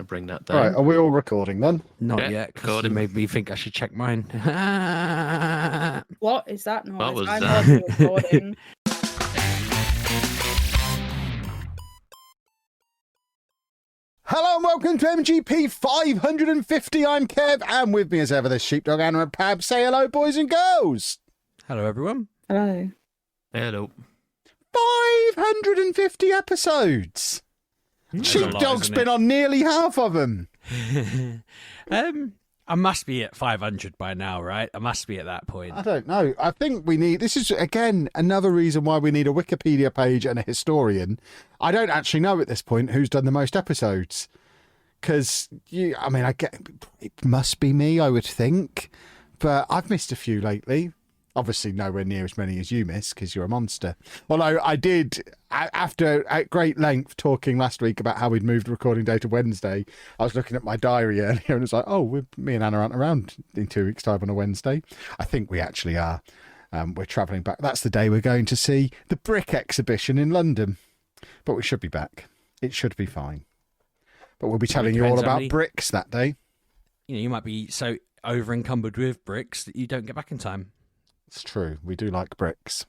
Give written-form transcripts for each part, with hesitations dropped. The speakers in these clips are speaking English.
I'll bring that Right, down. are we all recording then? Not Yeah, yet, because recording. it made me think I should check mine. What is that noise? What was I'm that? already recording. Hello and welcome to MGP550. I'm Kev, and with me as ever, the Sheepdog, Anna and Pab. Say hello, boys and girls. Hello, everyone. Hello. Hello. 550 episodes. Sheepdog's been on nearly half of them. I must be at 500 by now, right? I must be at that point. I don't know. I think we need... This is, again, another reason why we need a Wikipedia page and a historian. I don't actually know at this point who's done the most episodes. Because, it must be me, I would think. But I've missed a few lately. Obviously, nowhere near as many as you miss, because you're a monster. Although I did, after at great length talking last week about how we'd moved the recording day to Wednesday, I was looking at my diary earlier and it's like, me and Anna aren't around in 2 weeks' time on a Wednesday. I think we actually are. We're travelling back. That's the day we're going to see the Brick exhibition in London. But we should be back. It should be fine. But we'll be telling you all about bricks that day. You know, you might be so over encumbered with bricks that you don't get back in time. It's true. We do like bricks.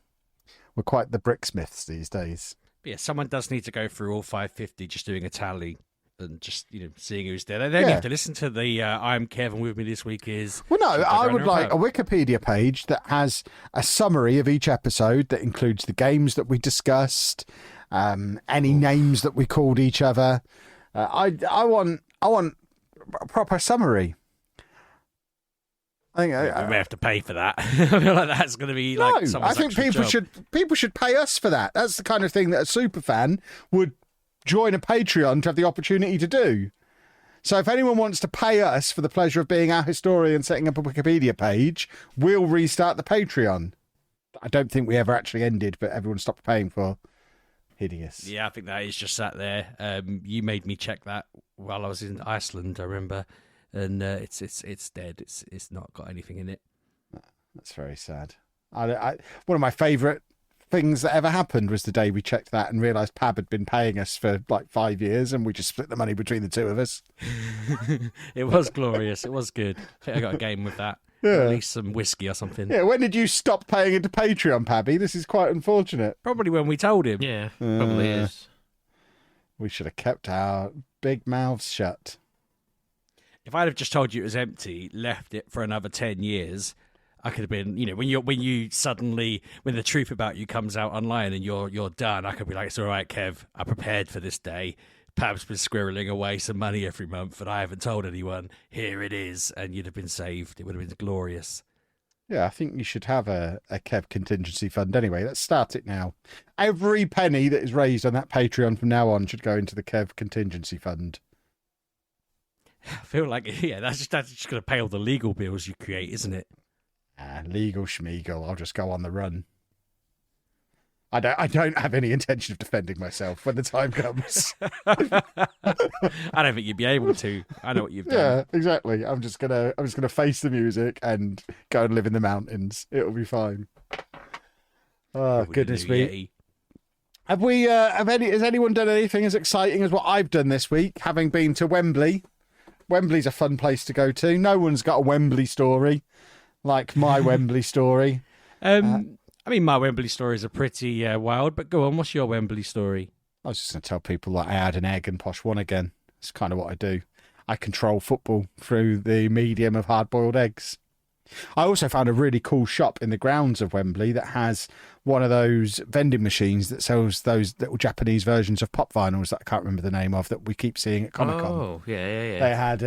We're quite the bricksmiths these days. But yeah, someone does need to go through all 550 just doing a tally and just, seeing who's there. They don't have to listen to the I'm Kevin with me this week is... Well, no, I would like a Wikipedia page that has a summary of each episode that includes the games that we discussed, any names that we called each other. I want a proper summary. I think we may have to pay for that. I feel like that's going to be like no. I think people should pay us for that. That's the kind of thing that a super fan would join a Patreon to have the opportunity to do. So if anyone wants to pay us for the pleasure of being our historian, setting up a Wikipedia page, we'll restart the Patreon. I don't think we ever actually ended, but everyone stopped paying for. Hideous. Yeah, I think that is just sat there. You made me check that while I was in Iceland, I remember. And it's dead. It's not got anything in it. That's very sad. One of my favourite things that ever happened was the day we checked that and realised Pab had been paying us for like 5 years, and we just split the money between the two of us. It was glorious. It was good. I think I got a game with that. Yeah. At least some whiskey or something. Yeah. When did you stop paying into Patreon, Pabby? This is quite unfortunate. Probably when we told him. Yeah, probably is. We should have kept our big mouths shut. If I'd have just told you it was empty, left it for another 10 years, I could have been, when you suddenly, when the truth about you comes out online and you're done, I could be like, it's all right, Kev, I prepared for this day. Pab's been squirreling away some money every month and I haven't told anyone. Here it is. And you'd have been saved. It would have been glorious. Yeah, I think you should have a Kev contingency fund anyway. Let's start it now. Every penny that is raised on that Patreon from now on should go into the Kev contingency fund. I feel like, that's just going to pay all the legal bills you create, isn't it? Legal schmeagle. I'll just go on the run. I don't have any intention of defending myself when the time comes. I don't think you'd be able to. I know what you've done. Yeah, exactly. I'm just gonna face the music and go and live in the mountains. It'll be fine. Oh, goodness me. Has anyone done anything as exciting as what I've done this week, having been to Wembley? Wembley's a fun place to go to. No one's got a Wembley story like my Wembley story. My Wembley stories are pretty wild, but go on, what's your Wembley story? I was just going to tell people that I had an egg and posh one again. It's kind of what I do. I control football through the medium of hard-boiled eggs. I also found a really cool shop in the grounds of Wembley that has one of those vending machines that sells those little Japanese versions of pop vinyls that I can't remember the name of that we keep seeing at Comic-Con. Oh, yeah. They had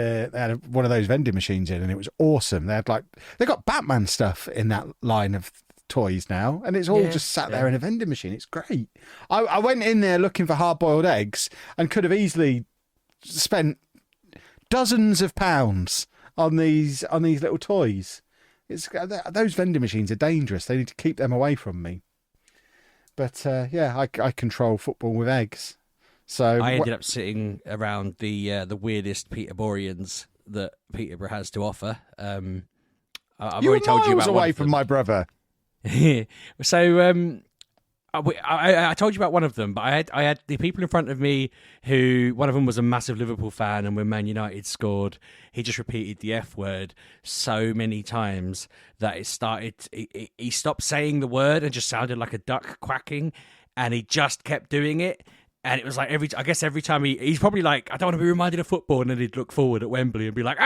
one of those vending machines in, and it was awesome. They got Batman stuff in that line of toys now, and it's all just sat there in a vending machine. It's great. I went in there looking for hard-boiled eggs and could have easily spent dozens of pounds on these little toys. Those vending machines are dangerous. They need to keep them away from me. But I control football with eggs. So I ended up sitting around the weirdest Peterboroughans that Peterborough has to offer. I've already told you about away from my brother. So I told you about one of them, but I had the people in front of me who, one of them was a massive Liverpool fan, and when Man United scored, he just repeated the F word so many times that it started. He stopped saying the word and just sounded like a duck quacking, and he just kept doing it. And it was like every time he's probably like, I don't want to be reminded of football, and then he'd look forward at Wembley and be like,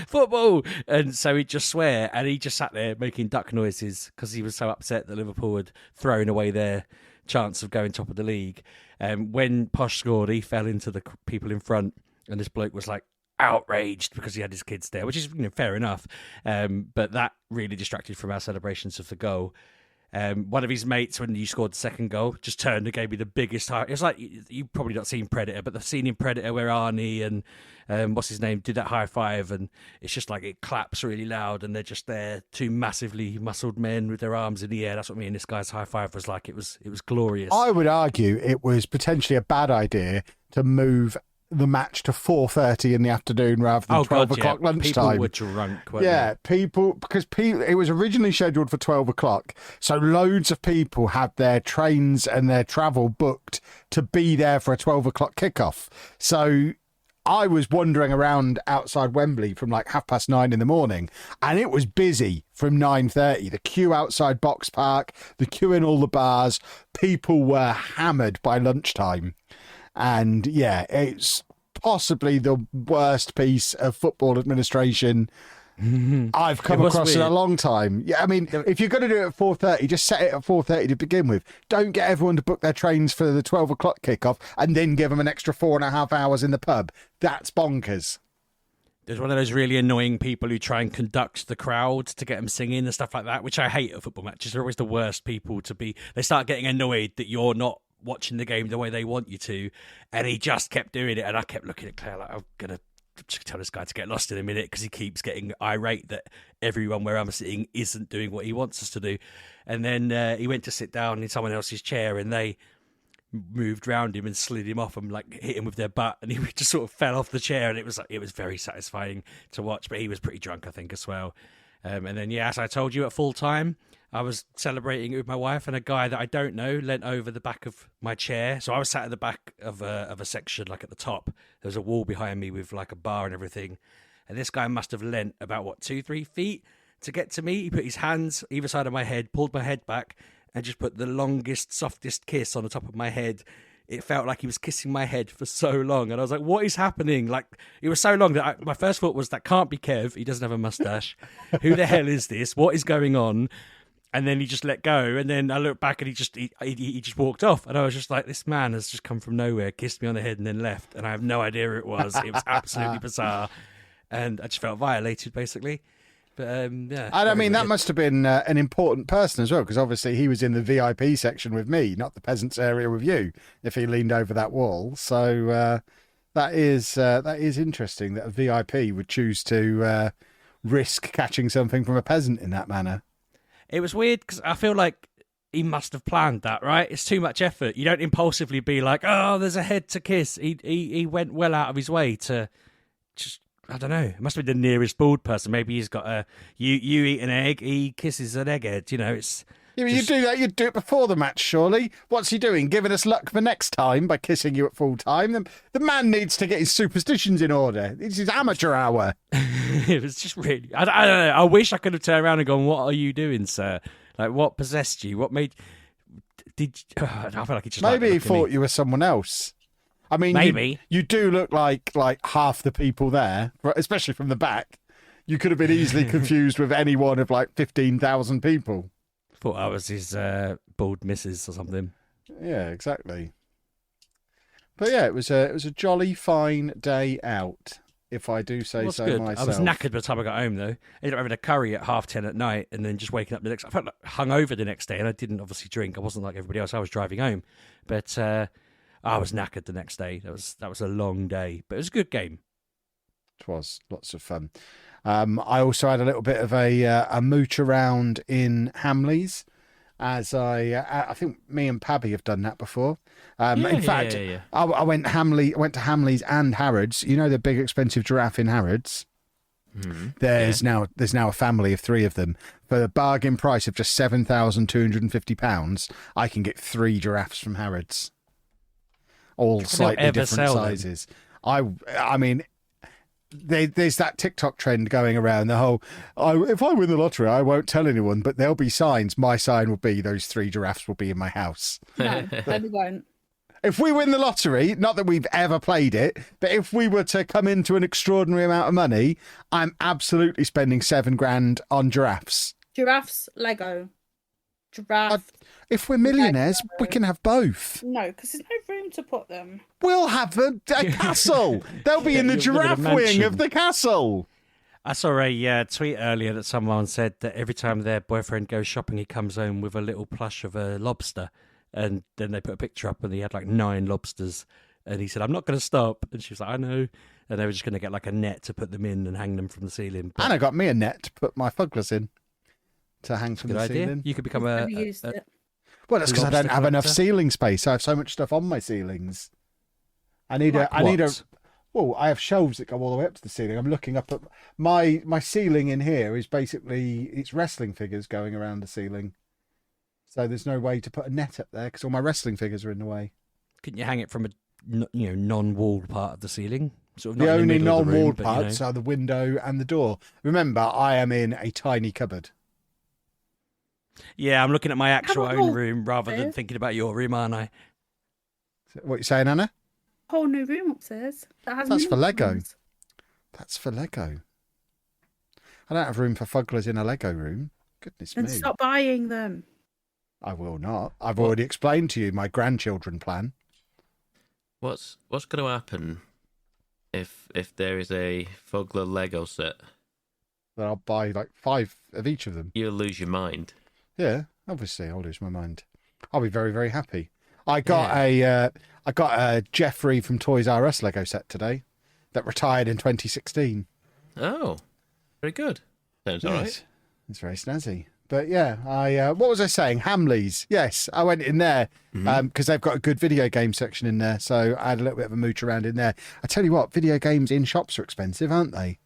football, and so he'd just swear, and he just sat there making duck noises because he was so upset that Liverpool had thrown away their chance of going top of the league. When Posh scored, he fell into the people in front, and this bloke was like outraged because he had his kids there, which is fair enough, but that really distracted from our celebrations of the goal. One of his mates, when you scored the second goal, just turned and gave me the biggest high. It was like, you've probably not seen Predator, but the scene in Predator where Arnie and what's his name did that high five, and it's just like it claps really loud, and they're just there, two massively muscled men with their arms in the air. That's what me and this guy's high five was like. It was glorious. I would argue it was potentially a bad idea to move the match to 4:30 in the afternoon rather than 12 o'clock lunchtime. People were drunk, weren't yeah, they? because it was originally scheduled for 12 o'clock, so loads of people had their trains and their travel booked to be there for a 12 o'clock kickoff. So I was wandering around outside Wembley from like 9:30 in the morning, and it was busy from 9:30. The queue outside Box Park, the queue in all the bars, people were hammered by lunchtime. And yeah, it's possibly the worst piece of football administration I've come across in a long time. Yeah, I mean, if you're going to do it at 4:30, just set it at 4:30 to begin with. Don't get everyone to book their trains for the 12 o'clock kickoff and then give them an extra 4.5 hours in the pub. That's bonkers. There's one of those really annoying people who try and conduct the crowd to get them singing and stuff like that, which I hate at football matches. They're always the worst people to be. They start getting annoyed that you're not watching the game the way they want you to, and he just kept doing it, and I kept looking at Claire like, I'm gonna tell this guy to get lost in a minute, because he keeps getting irate that everyone where I'm sitting isn't doing what he wants us to do. And then he went to sit down in someone else's chair, and they moved round him and slid him off and like hit him with their butt, and he just sort of fell off the chair, and it was very satisfying to watch. But he was pretty drunk, I think, as well. And then, yeah, as I told you, at full time, I was celebrating it with my wife, and a guy that I don't know leant over the back of my chair. So I was sat at the back of a section, like at the top. There was a wall behind me with like a bar and everything. And this guy must have leant about, 2-3 feet to get to me. He put his hands either side of my head, pulled my head back, and just put the longest, softest kiss on the top of my head. It felt like he was kissing my head for so long. And I was like, what is happening? Like, it was so long that my first thought was, that can't be Kev. He doesn't have a mustache. Who the hell is this? What is going on? And then he just let go. And then I looked back, and he just walked off. And I was just like, this man has just come from nowhere, kissed me on the head, and then left. And I have no idea who it was. It was absolutely bizarre. And I just felt violated, basically. But yeah. And I mean, that must have been an important person as well, because obviously he was in the VIP section with me, not the peasants area with you, if he leaned over that wall. So that is interesting that a VIP would choose to risk catching something from a peasant in that manner. It was weird, because I feel like he must have planned that, right? It's too much effort. You don't impulsively be like, oh, there's a head to kiss. He went well out of his way to just, I don't know. It must have been the nearest bald person. Maybe he's got a, you eat an egg, he kisses an egghead. You know, it's... Yeah, but you do that, you'd do it before the match, surely. What's he doing? Giving us luck for next time by kissing you at full time? The man needs to get his superstitions in order. It's his amateur hour. It was just really... I don't know. I wish I could have turned around and gone, what are you doing, sir? Like, what possessed you? What made... I feel like he just... Maybe he thought you were someone else. I mean, maybe. You do look like half the people there, especially from the back. You could have been easily confused with any one of like 15,000 people. Thought I was his bald missus or something. Yeah, exactly. But yeah, it was a jolly fine day out, if I do say so good. myself. I was knackered by the time I got home, though. I ended up having a curry at 10:30 at night, and then just waking up the next... I felt like hungover the next day, and I didn't obviously drink. I wasn't like everybody else. I was driving home. But I was knackered the next day. That was a long day. But it was a good game. It was. Lots of fun. I also had a little bit of a mooch around in Hamleys, as I think me and Pabby have done that before. In fact, I went to Hamleys and Harrods. You know the big expensive giraffe in Harrods? There's now a family of 3 of them. For the bargain price of just £7,250, I can get 3 giraffes from Harrods, all slightly different sizes. I mean, there's that TikTok trend going around. The whole, if I win the lottery, I won't tell anyone, but there'll be signs. My sign will be those 3 giraffes will be in my house. No, they won't. If we win the lottery, not that we've ever played it, but if we were to come into an extraordinary amount of money, I'm absolutely spending $7,000 on giraffes. Giraffes, Lego. Giraffe. If we're millionaires, we can have both. No, because there's no room to put them. We'll have a castle. They'll be in the giraffe wing of the castle. I saw a tweet earlier that someone said that every time their boyfriend goes shopping, he comes home with a little plush of a lobster. And then they put a picture up and he had like 9 lobsters. And he said, I'm not going to stop. And she was like, I know. And they were just going to get like a net to put them in and hang them from the ceiling. But Anna got me a net to put my fugglers in to hang from the ceiling. You could become I've never used it. Well, that's because I don't have enough ceiling space. I have so much stuff on my ceilings. I need a. Well, I have shelves that go all the way up to the ceiling. I'm looking up at my ceiling in here is basically it's wrestling figures going around the ceiling. So there's no way to put a net up there because all my wrestling figures are in the way. Couldn't you hang it from a non-walled part of the ceiling? Sort of The not in only middle of the room, non-walled but, parts are the window and the door. Remember, I am in a tiny cupboard. Yeah, I'm looking at my actual Have a whole own room rather than upstairs. thinking about your room, aren't I? What you saying, Anna? Whole new room upstairs. That's for Lego. rooms. That's for Lego. I don't have room for fugglers in a Lego room. Goodness Then me. stop buying them. I will not. I've already explained to you my grandchildren plan. What's going to happen if there is a Fugler Lego set? Then I'll buy like 5 of each of them. You'll lose your mind. Yeah, obviously I'll lose my mind. I'll be very, very happy. I got a Jeffrey from Toys R Us Lego set today that retired in 2016. Oh, very good. Sounds all right. It's very snazzy. But yeah, what was I saying? Hamleys. Yes, I went in there because they've got a good video game section in there. So I had a little bit of a mooch around in there. I tell you what, video games in shops are expensive, aren't they?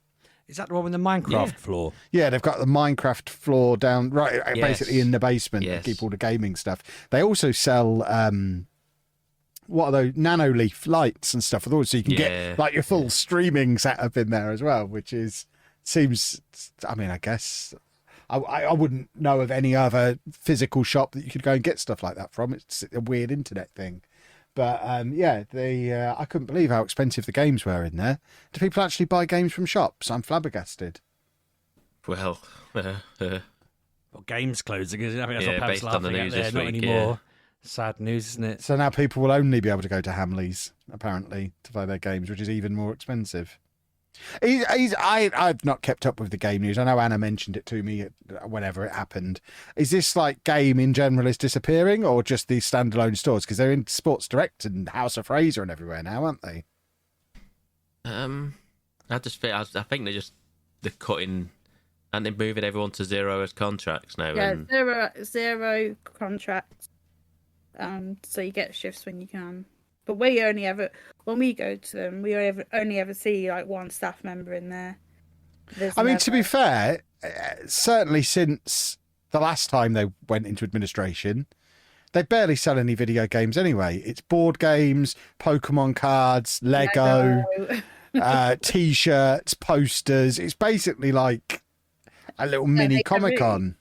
Is that the one with the Minecraft floor? Yeah, they've got the Minecraft floor down right, basically in the basement. Yes. To keep all the gaming stuff. They also sell what are those nanoleaf lights and stuff, so you can get like your full streaming setup in there as well, which seems. I mean, I guess. I wouldn't know of any other physical shop that you could go and get stuff like that from. It's a weird internet thing. But I couldn't believe how expensive the games were in there. Do people actually buy games from shops? I'm flabbergasted. Well, Well, games closing, isn't it? I mean, that's Yeah, what Pam's based on the laughing at news there. this Not week, anymore. Sad news, isn't it? So now people will only be able to go to Hamleys, apparently, to buy their games, which is even more expensive. I've not kept up with the game news. I know Anna mentioned it to me whenever it happened. Is this like game in general is disappearing, or just these standalone stores? Because they're in Sports Direct and House of Fraser and everywhere now, aren't they? I think they're cutting and they're moving everyone to 0 as contracts now. Yeah, And zero contracts. So you get shifts when you can. But we only ever, when we go to them, we only ever see like one staff member in there. I mean, to be fair, certainly since the last time they went into administration, they barely sell any video games anyway. It's board games, Pokemon cards, Lego. T-shirts, posters. It's basically like a little mini HMV. Comic-Con.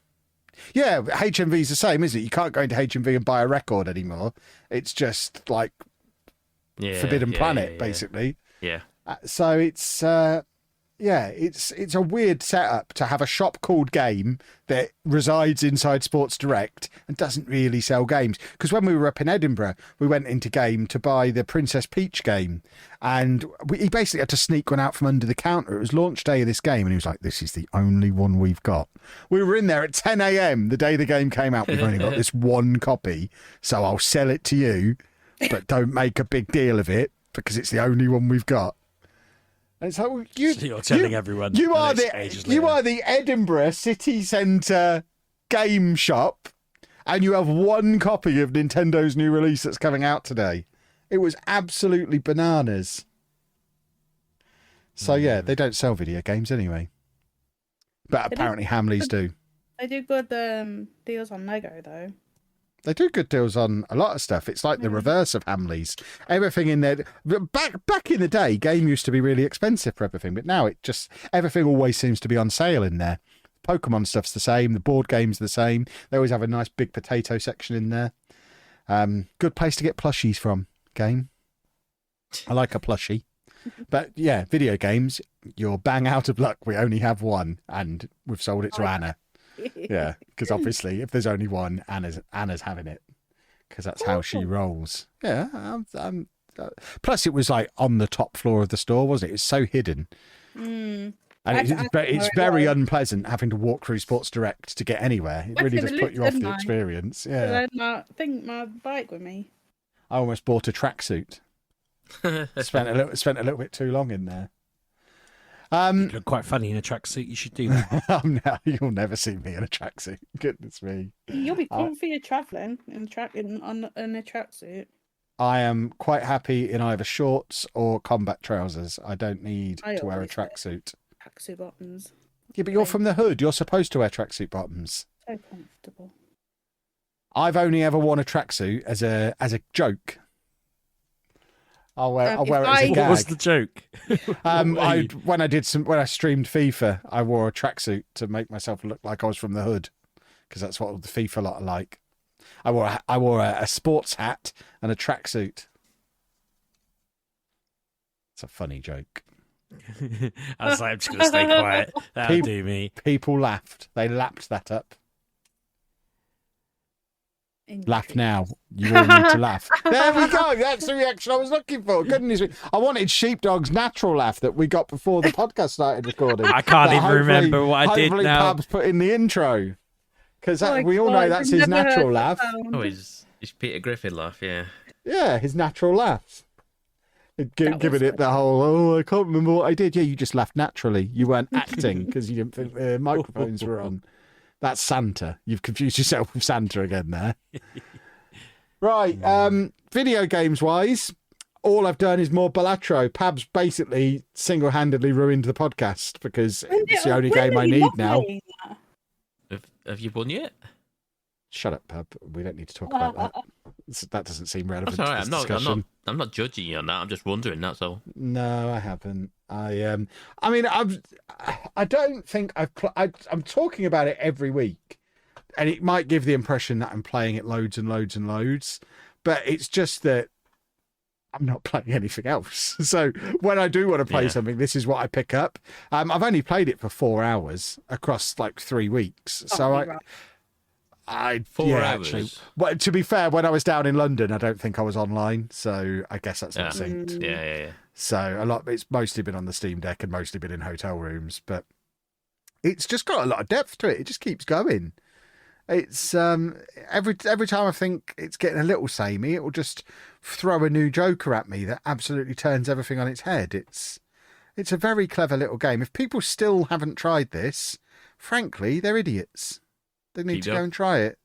Yeah, HMV's the same, isn't it? You can't go into HMV and buy a record anymore. It's just like Forbidden Planet, basically. Yeah. So it's it's a weird setup to have a shop called Game that resides inside Sports Direct and doesn't really sell games. Because when we were up in Edinburgh, we went into Game to buy the Princess Peach game, and he basically had to sneak one out from under the counter. It was launch day of this game, and he was like, "This is the only one we've got." We were in there at 10 a.m. the day the game came out. We've only got this one copy, so I'll sell it to you, but don't make a big deal of it because it's the only one we've got. And so you're telling everyone. You are the Edinburgh city centre game shop, and you have one copy of Nintendo's new release that's coming out today. It was absolutely bananas. So yeah, they don't sell video games anyway. But apparently Hamleys do. They do good deals on Lego though. They do good deals on a lot of stuff. It's like the reverse of Hamleys. Everything in there. Back in the day, game used to be really expensive for everything, but now everything always seems to be on sale in there. Pokemon stuff's the same. The board game's the same. They always have a nice big potato section in there. Good place to get plushies from. Game. I like a plushie. But yeah, video games, you're bang out of luck. We only have one, and we've sold it to Anna. Yeah, because obviously, if there's only one, Anna's having it, because that's how she rolls. Yeah, plus it was like on the top floor of the store, wasn't it? It's so hidden, and it's very unpleasant having to walk through Sports Direct to get anywhere. It really does put you off the experience. Yeah, I think my bike with me. I almost bought a tracksuit. Spent a little bit too long in there. You look quite funny in a tracksuit. You should do that. No, you'll never see me in a tracksuit. Goodness me. You'll be comfy travelling in a tracksuit. I am quite happy in either shorts or combat trousers. I don't need to wear a tracksuit. Tracksuit bottoms. Yeah, but you're from the hood. You're supposed to wear tracksuit bottoms. So comfortable. I've only ever worn a tracksuit as a joke. I'll wear it as a gag. What was the joke? When I streamed FIFA, I wore a tracksuit to make myself look like I was from the hood, because that's what the FIFA lot are like. I wore a sports hat and a tracksuit. It's a funny joke. I was like, I'm just going to stay quiet. That'll do me. People laughed. They lapped that up. Laugh now. You all need to laugh. There we go. That's the reaction I was looking for. Goodness me. I wanted Sheepdog's natural laugh that we got before the podcast started recording. I can't even remember what I did now. Hopefully Pab's put in the intro. Because we all know that's his natural laugh. Oh, his Peter Griffin laugh, yeah. Yeah, his natural laugh. Giving it the whole, I can't remember what I did. Yeah, you just laughed naturally. You weren't acting because you didn't think the microphones were on. That's Santa. You've confused yourself with Santa again there. Right. Video games wise, all I've done is more Balatro. Pab's basically single-handedly ruined the podcast because it's the only game I need now. Have you won yet? Shut up, Pab. We don't need to talk about that. That doesn't seem relevant to this discussion. I'm not judging you on that. I'm just wondering, that's all. No, I haven't. I don't think I'm talking about it every week, and it might give the impression that I'm playing it loads and loads and loads, but it's just that I'm not playing anything else. So when I do want to play something, this is what I pick up. I've only played it for 4 hours across like 3 weeks. So 4 hours. Actually, well, to be fair, when I was down in London, I don't think I was online, so I guess that's not synced. Yeah. So it's mostly been on the Steam Deck and mostly been in hotel rooms, but it's just got a lot of depth to it. It just keeps going. It's every time I think it's getting a little samey, it will just throw a new Joker at me that absolutely turns everything on its head. It's a very clever little game. If people still haven't tried this, frankly, they're idiots. They need to go and try it.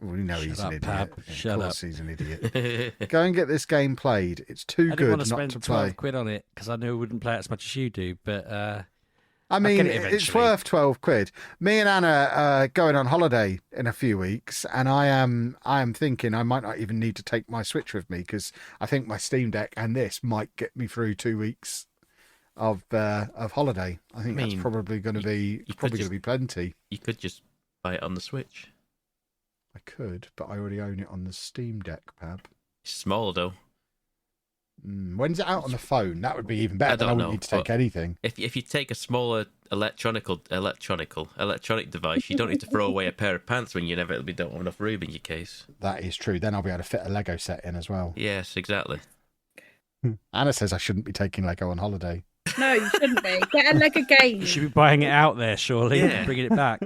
We know he's an idiot. Pab. Of course he's an idiot. Go and get this game played. It's too good not to play. I didn't want to spend £12 on it because I knew I wouldn't play it as much as you do, but I mean, it's worth £12. Me and Anna are going on holiday in a few weeks, and I am thinking I might not even need to take my Switch with me because I think my Steam Deck and this might get me through 2 weeks of holiday. I think that's probably going to be plenty. You could just buy it on the Switch. I could, but I already own it on the Steam Deck, Pab. It's small though. When's it out on the phone? That would be even better. Then I wouldn't need to take anything. If you take a smaller electronic device, you don't need to throw away a pair of pants when you inevitably don't have enough room in your case. That is true. Then I'll be able to fit a Lego set in as well. Yes, exactly. Anna says I shouldn't be taking Lego on holiday. No, you shouldn't be. Get a Lego game. You should be buying it out there, surely. Yeah. Bringing it back.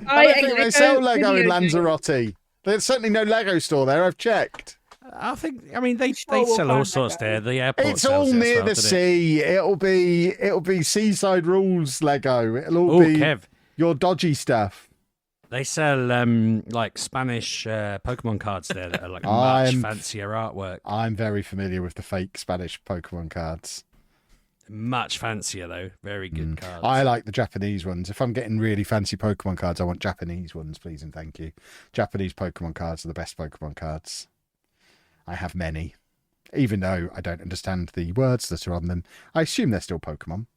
I don't think they sell Lego in Lanzarote. There's certainly no Lego store there. I've checked. They sell all sorts there. The airport. It's all near the sea. It'll be Seaside Rules Lego. It'll all be Kev. Your dodgy stuff. They sell like Spanish Pokemon cards there that are like much fancier artwork. I'm very familiar with the fake Spanish Pokemon cards. Much fancier though. Very good cards. I like the Japanese ones. If I'm getting really fancy Pokemon cards, I want Japanese ones, please and thank you. Japanese Pokemon cards are the best Pokemon cards. I have many. Even though I don't understand the words that are on them, I assume they're still Pokemon.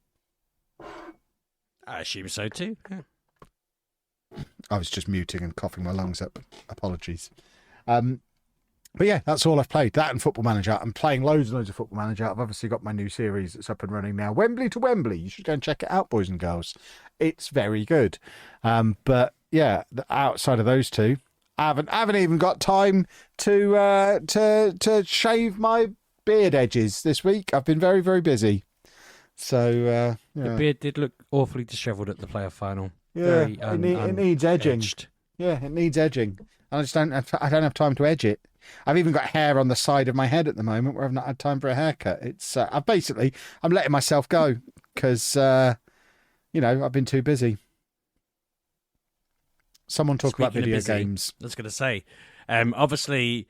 I assume so too. Yeah. I was just muting and coughing my lungs up. Apologies. But yeah, that's all I've played. That and Football Manager. I'm playing loads and loads of Football Manager. I've obviously got my new series that's up and running now. Wembley to Wembley. You should go and check it out, boys and girls. It's very good. But yeah, outside of those two, I haven't even got time to shave my beard edges this week. I've been very, very busy. So yeah. The beard did look awfully dishevelled at the playoff final. Yeah, Very it needs edging. edged. Yeah, it needs edging. I don't have time to edge it. I've even got hair on the side of my head at the moment where I've not had time for a haircut. It's I'm letting myself go because I've been too busy. Someone talk about video games. I was going to say, obviously,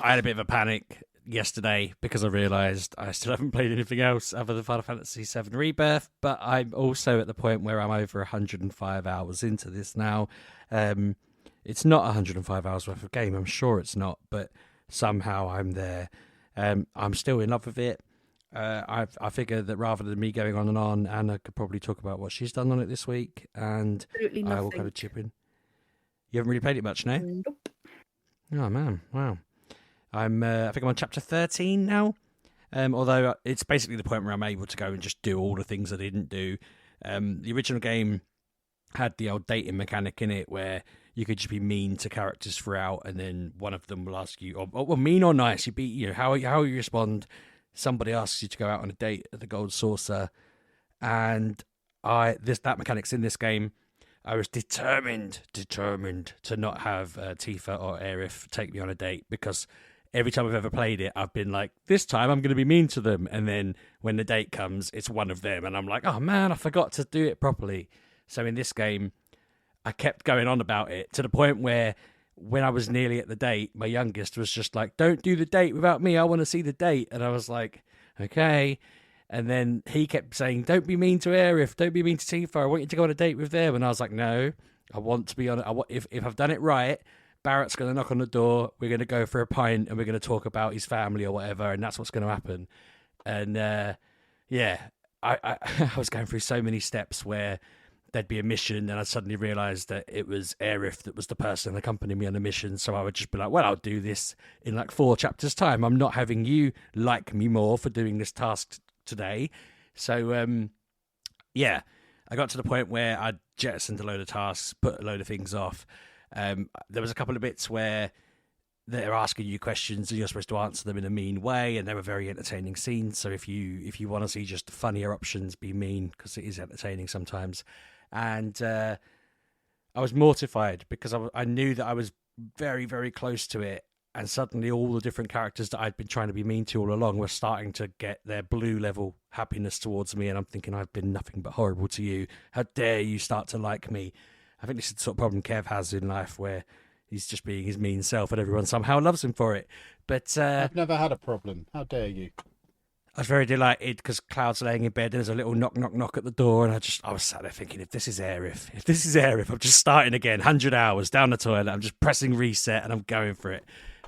I had a bit of a panic yesterday because I realised I still haven't played anything else other than Final Fantasy VII Rebirth, but I'm also at the point where I'm over 105 hours into this now. It's not 105 hours worth of game, I'm sure it's not, but somehow I'm there. I'm still in love with it. I figure that rather than me going on and on, Anna could probably talk about what she's done on it this week, and I will kind of chip in. You haven't really played it much, no? Nope. Oh man, wow. I think I'm on chapter 13 now. Although it's basically the point where I'm able to go and just do all the things I didn't do. The original game had the old dating mechanic in it where you could just be mean to characters throughout, and then one of them will ask you, well, mean or nice, how you respond. Somebody asks you to go out on a date at the Gold Saucer, and that mechanic's in this game. I was determined to not have Tifa or Aerith take me on a date, because every time I've ever played it, I've been like, this time I'm going to be mean to them. And then when the date comes, it's one of them. And I'm like, oh man, I forgot to do it properly. So in this game, I kept going on about it to the point where when I was nearly at the date, my youngest was just like, don't do the date without me. I want to see the date. And I was like, okay. And then he kept saying, don't be mean to Aerith. Don't be mean to Tifa. I want you to go on a date with them. And I was like, no, I want to be on it. If I've done it right, Barrett's going to knock on the door. We're going to go for a pint and we're going to talk about his family or whatever. And that's what's going to happen. And I was going through so many steps where there'd be a mission and I suddenly realised that it was Aerith that was the person accompanying me on the mission. So I would just be like, well, I'll do this in like 4 chapters time. I'm not having you like me more for doing this task today. So I got to the point where I jettisoned a load of tasks, put a load of things off. There was a couple of bits where they're asking you questions and you're supposed to answer them in a mean way, and they were very entertaining scenes. So if you want to see just funnier options, be mean, because it is entertaining sometimes. And I was mortified because I knew that I was very, very close to it, and suddenly all the different characters that I'd been trying to be mean to all along were starting to get their blue level happiness towards me, and I'm thinking, I've been nothing but horrible to you. How dare you start to like me? I think this is the sort of problem Kev has in life, where he's just being his mean self and everyone somehow loves him for it. But I've never had a problem. How dare you? I was very delighted because Cloud's laying in bed. There's a little knock, knock, knock at the door, and I was sat there thinking, if this is Aerith, I'm just starting again, 100 hours down the toilet. I'm just pressing reset and I'm going for it.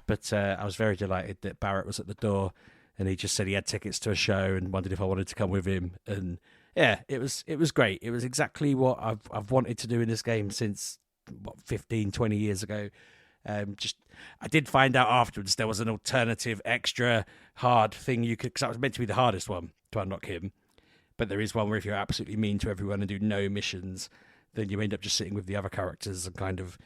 But I was very delighted that Barrett was at the door, and he just said he had tickets to a show and wondered if I wanted to come with him. And yeah, it was great. It was exactly what I've wanted to do in this game since 15, 20 years ago. I did find out afterwards there was an alternative extra hard thing you could, because that was meant to be the hardest one to unlock him. But there is one where if you're absolutely mean to everyone and do no missions, then you end up just sitting with the other characters and kind of,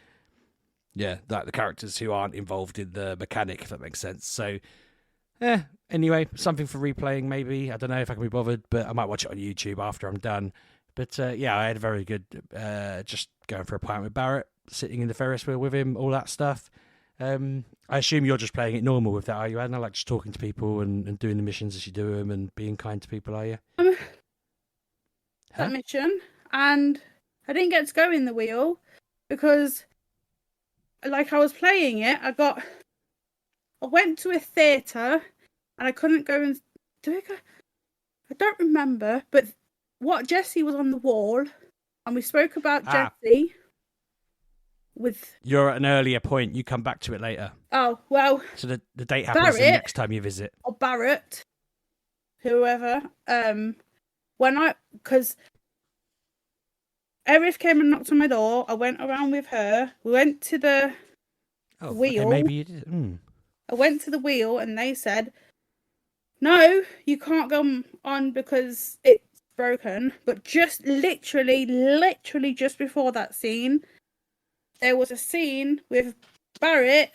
like the characters who aren't involved in the mechanic, if that makes sense. So, anyway, something for replaying maybe. I don't know if I can be bothered, but I might watch it on YouTube after I'm done. But I had a very good, just going for a pint with Barrett, sitting in the Ferris wheel with him, all that stuff. I assume you're just playing it normal with that, are you, Anna? Like just talking to people and doing the missions as you do them and being kind to people, are you? That mission, and I didn't get to go in the wheel because, like, I was playing it. I went to a theatre and I couldn't go and. I I don't remember, but what Jesse was on the wall, and we spoke about Ah. Jesse with. You're at an earlier point. You come back to it later. Oh well, So the date happens the Barrett. next time you visit. Or Barrett, whoever. Because Erith came and knocked on my door. I went around with her. We went to the wheel. Okay, maybe you did. I went to the wheel, and they said, "No, you can't go on because it's broken." But just literally just before that scene, there was a scene with Barrett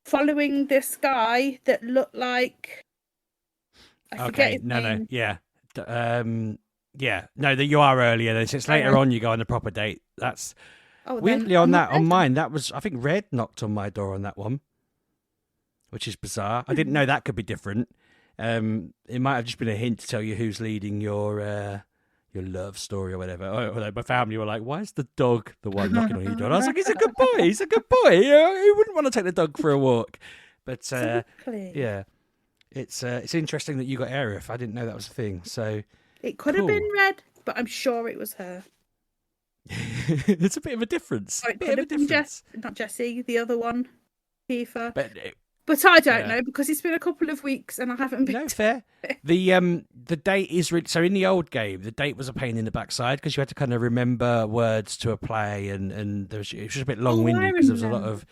following this guy that looked like. I forget his name. Yeah. Yeah, no, that you are earlier. Then since later on you go on a proper date. That's weirdly on mine. That was, I think, Red knocked on my door on that one, which is bizarre. I didn't know that could be different. It might have just been a hint to tell you who's leading your love story or whatever. Although my family were like, "Why is the dog the one knocking on your door?" And I was like, "He's a good boy. He's a good boy. Who wouldn't want to take the dog for a walk?" But Exactly. yeah, it's interesting that you got Erith. I didn't know that was a thing. So. It could have been Red, but I'm sure it was her. It's a bit of a difference. Or it could have been not Jessie, the other one, Tifa. But I don't know because it's been a couple of weeks and I haven't been. No, fair. The date is really so. In the old game, the date was a pain in the backside because you had to kind of remember words to a play, and it was just a bit long-winded because there was a lot of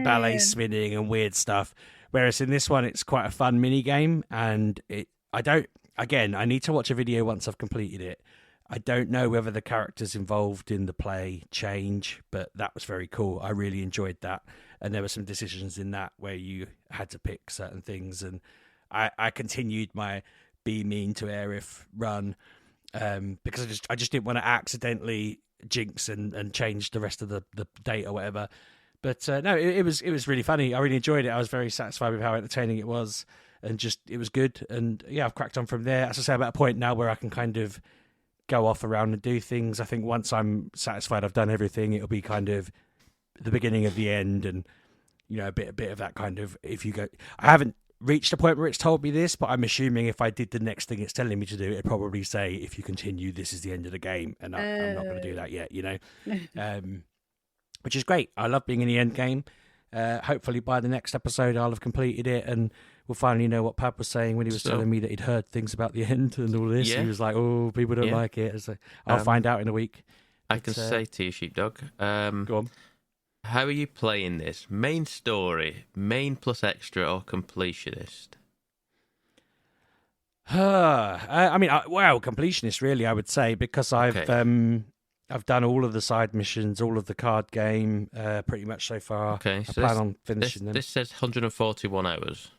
ballet spinning and weird stuff. Whereas in this one, it's quite a fun mini game, and I need to watch a video once I've completed it. I don't know whether the characters involved in the play change, but that was very cool. I really enjoyed that. And there were some decisions in that where you had to pick certain things. And I continued my be mean to Erith run because I just didn't want to accidentally jinx and change the rest of the date or whatever. But no, it was really funny. I really enjoyed it. I was very satisfied with how entertaining it was. And just, it was good. And yeah, I've cracked on from there. As I say, I'm at a point now where I can kind of go off around and do things. I think once I'm satisfied I've done everything, it'll be kind of the beginning of the end. And, a bit of that kind of, if you go, I haven't reached a point where it's told me this, but I'm assuming if I did the next thing it's telling me to do, it'd probably say, if you continue, this is the end of the game. And I'm not going to do that yet, which is great. I love being in the end game. Hopefully by the next episode I'll have completed it and we'll finally know what Pab was saying when he was telling me that he'd heard things about the end and all this. Yeah. He was like, "Oh, people don't like it." So I'll find out in a week. I can say to you, Sheepdog. Go on. How are you playing this? Main story, main plus extra, or completionist? Completionist really, I would say, because I've done all of the side missions, all of the card game, pretty much so far. Okay, so I plan on finishing them. This says 141 hours.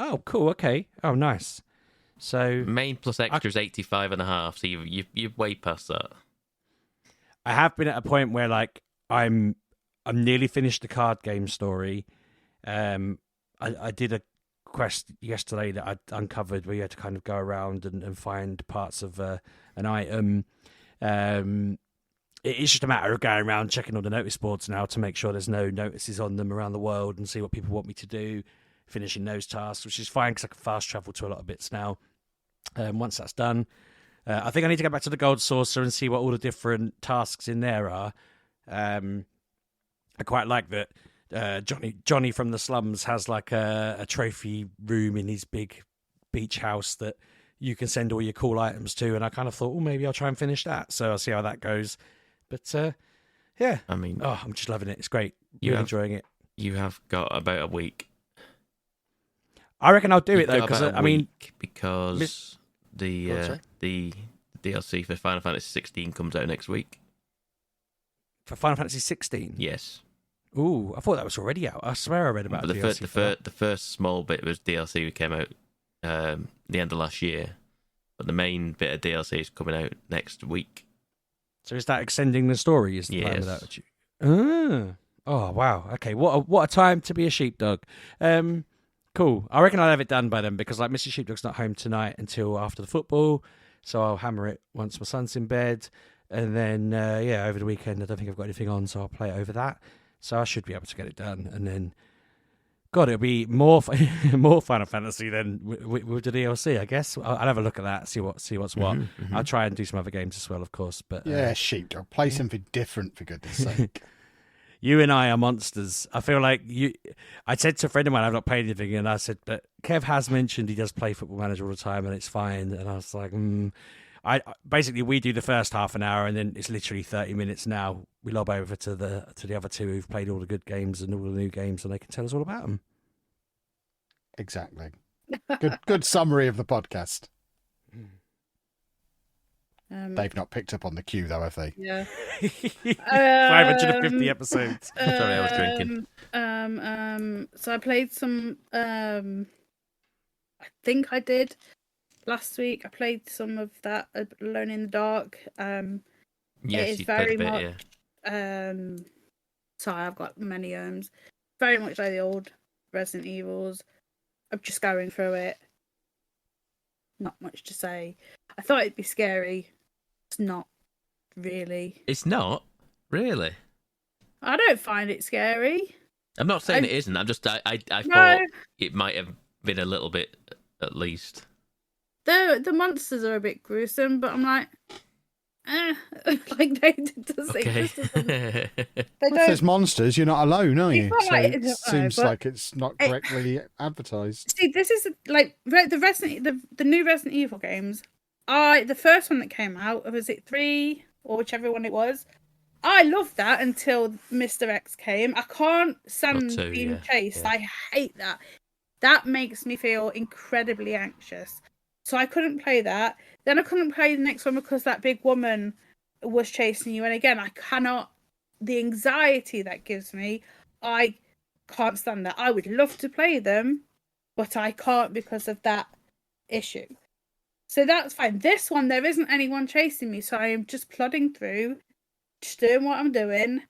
Oh, cool. Okay. Oh, nice. So main plus extra is 85 and a half. So you're way past that. I have been at a point where like I'm nearly finished the card game story. I did a quest yesterday that I'd uncovered where you had to kind of go around and find parts of an item. It's just a matter of going around checking all the notice boards now to make sure there's no notices on them around the world and see what people want me to do, finishing those tasks, which is fine because I can fast travel to a lot of bits now. Once that's done, I think I need to go back to the Gold Saucer and see what all the different tasks in there are. I quite like that Johnny from the slums has like a trophy room in his big beach house that you can send all your cool items to, and I kind of thought, maybe I'll try and finish that. So I'll see how that goes. But yeah, I mean, I'm just loving it. It's great. You're enjoying it. You have got about a week. I reckon I'll do it though, because because the DLC for Final Fantasy 16 comes out next week. For Final Fantasy 16? Yes. Ooh, I thought that was already out. I swear I read about the DLC. The first small bit was DLC that came out the end of last year, but the main bit of DLC is coming out next week. So is that extending the story? Is the plan with that? Oh wow. Okay. What a time to be a sheepdog. Cool. I reckon I'll have it done by then because like Mr. Sheepdog's not home tonight until after the football, so I'll hammer it once my son's in bed, and then over the weekend I don't think I've got anything on, so I'll play it over that. So I should be able to get it done, and then God, it'll be more more Final Fantasy than with the DLC, I guess. I'll have a look at that, see what's what. I'll try and do some other games as well, of course. But Yeah, Sheepdog. Play something different, for goodness sake. you and I are monsters. I feel like you. I said to a friend of mine, I've not played anything, and I said, but Kev has mentioned he does play Football Manager all the time, and it's fine. And I was like, basically we do the first half an hour, and then it's literally 30 minutes. Now we lob over to the other two who've played all the good games and all the new games, and they can tell us all about them. Exactly. Good summary of the podcast. They've not picked up on the cue, though, have they? Yeah. 550 episodes. Sorry, I was drinking. So I played some. I think I did last week. I played some of that Alone in the Dark. Yes, it is you very played a much. bit, yeah. Sorry, I've got many very much like the old Resident Evils. I'm just going through it. Not much to say. I thought it'd be scary. It's not really. It's not? Really? I don't find it scary. I'm not saying it isn't. I'm just, I No. thought it might have been a little bit, at least. The monsters are a bit gruesome, but I'm like, like they does Okay. it just doesn't. They If don't. there's monsters, you're not alone, are It's you? not So like it it's- seems but like it's not correctly advertised. See, this is like the new Resident Evil games. The first one that came out, was it 3 or whichever one it was? I loved that until Mr. X came. I can't stand Or 2, being yeah, chased. yeah. I hate that. That makes me feel incredibly anxious. So I couldn't play that. Then I couldn't play the next one because that big woman was chasing you. And again, I cannot. The anxiety that gives me, I can't stand that. I would love to play them, but I can't because of that issue. So that's fine. This one, there isn't anyone chasing me, so I am just plodding through, just doing what I'm doing,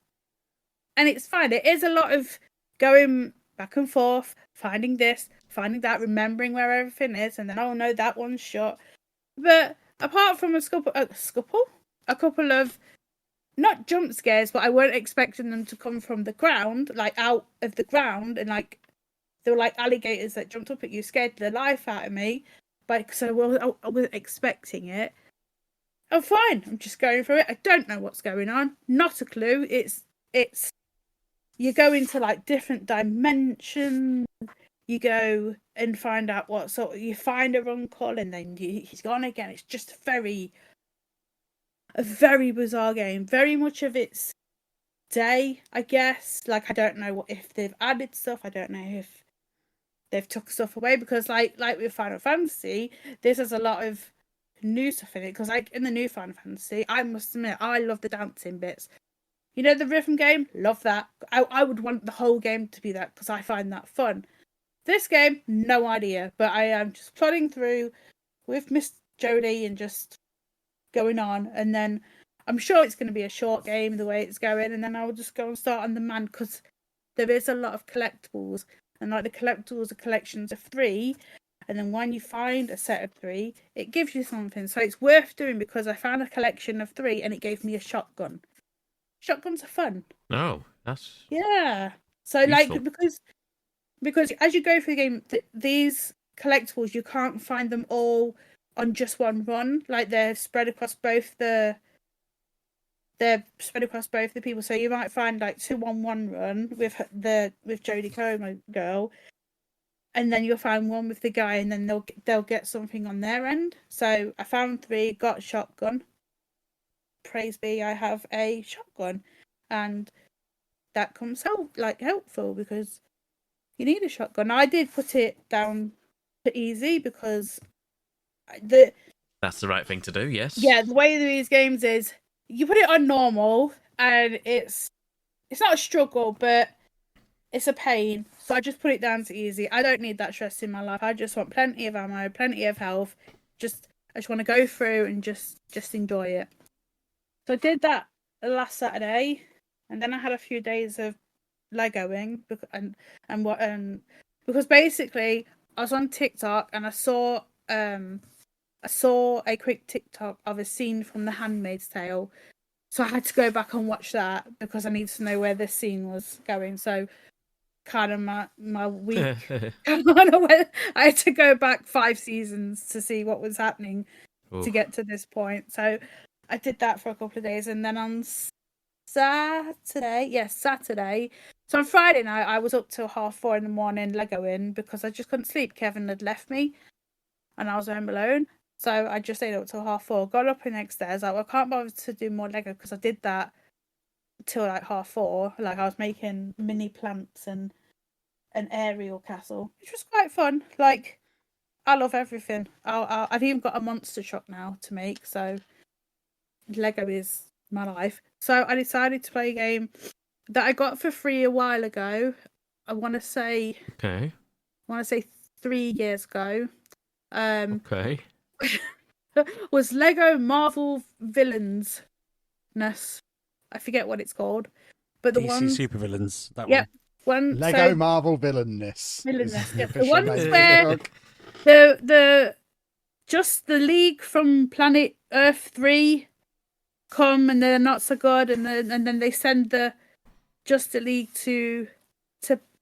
and it's fine. It is a lot of going back and forth, finding this, finding that, remembering where everything is, and then, oh no, that one's shut. But apart from a couple of not jump scares, but I weren't expecting them to come from the ground, like out of the ground, and like they were like alligators that jumped up at you, scared the life out of me. But so I wasn't expecting it. I'm fine. I'm just going through it. I don't know what's going on. Not a clue. It's you go into like different dimensions. You go and find out what sort. You find a uncle, and then he's gone again. It's just a very bizarre game. Very much of its day, I guess. Like I don't know if they've added stuff. I don't know if they've took stuff away, because like with Final Fantasy, this has a lot of new stuff in it. Because like in the new Final Fantasy, I must admit, I love the dancing bits. You know, the rhythm game, love that. I would want the whole game to be that, because I find that fun. This game, no idea, but I am just plodding through with Miss Jodie and just going on, and then I'm sure it's going to be a short game the way it's going, and then I'll just go and start on the man, because there is a lot of collectibles. And like the collectibles are collections of 3, and then when you find a set of 3, it gives you something. So it's worth doing, because I found a collection of 3 and it gave me a shotgun. Shotguns are fun. Oh, that's Yeah. So useful. like because as you go through the game, these collectibles, you can't find them all on just one run. Like they're spread across both the people. So you might find like 2 on one run with Jodie Comer girl, and then you'll find one with the guy, and then they'll get something on their end. So I found 3, got a shotgun. Praise be, I have a shotgun, and that comes helpful, because you need a shotgun. I did put it down to easy, because that's the right thing to do. Yes. yeah, the way these games is, you put it on normal, and it's not a struggle, but it's a pain. So I just put it down to easy. I don't need that stress in my life. I just want plenty of ammo, plenty of health. I just want to go through and just enjoy it. So I did that last Saturday, and then I had a few days of Legoing, because basically I was on TikTok and I saw a quick TikTok of a scene from The Handmaid's Tale. So I had to go back and watch that, because I needed to know where this scene was going. So kind of my week. I had to go back 5 seasons to see what was happening to get to this point. So I did that for a couple of days, and then on Saturday. So on Friday night, I was up till 4:30 in the morning Legoing because I just couldn't sleep. Kevin had left me, and I was home alone. So I just stayed up till 4:30. Got up the next day. I was like, well, I can't bother to do more Lego because I did that till like 4:30. Like I was making mini plants and an aerial castle, which was quite fun. Like I love everything. I've even got a monster truck now to make. So Lego is my life. So I decided to play a game that I got for free a while ago. I want to say 3 years ago. Okay. Was Lego Marvel Villains. I forget what it's called, but the DC one Supervillains. That one. Lego Marvel Villainness. Yeah, the ones where the just the League from Planet Earth 3 come and they're not so good, and then they send the Justice League to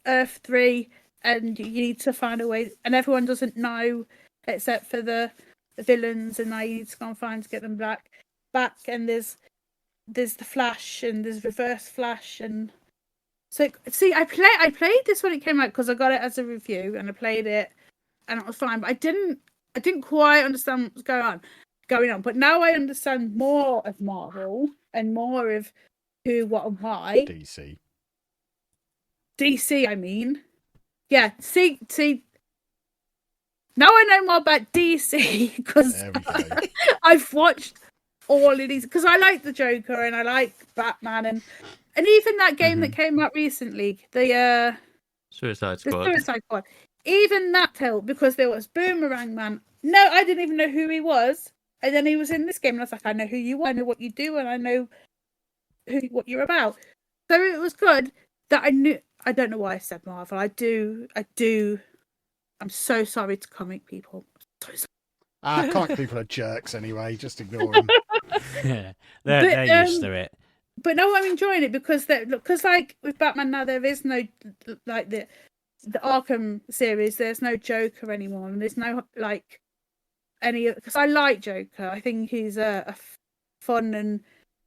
Earth 3, and you need to find a way, and everyone doesn't know except for the villains, and now you need to go and find to get them back. And there's the Flash, and there's Reverse Flash, and so see, I played this when it came out because I got it as a review, and I played it, and it was fine. But I didn't quite understand what was going on. But now I understand more of Marvel and more of who, what, and why. DC, I mean, yeah. See. Now I know more about DC because I've watched all of these, because I like the Joker and I like Batman and even that game that came out recently, the Suicide Squad. Even that helped because there was Boomerang Man. No, I didn't even know who he was, and then he was in this game, and I was like, I know who you are, I know what you do, and I know what you're about. So it was good that I knew. I don't know why I said Marvel. I do. I'm so sorry to comic people. So sorry. Comic people are jerks anyway. Just ignore them. Yeah, they're used to it. But no, I'm enjoying it because like with Batman now, there is no like the Arkham series. There's no Joker anymore, and there's no like any, because I like Joker. I think he's a fun and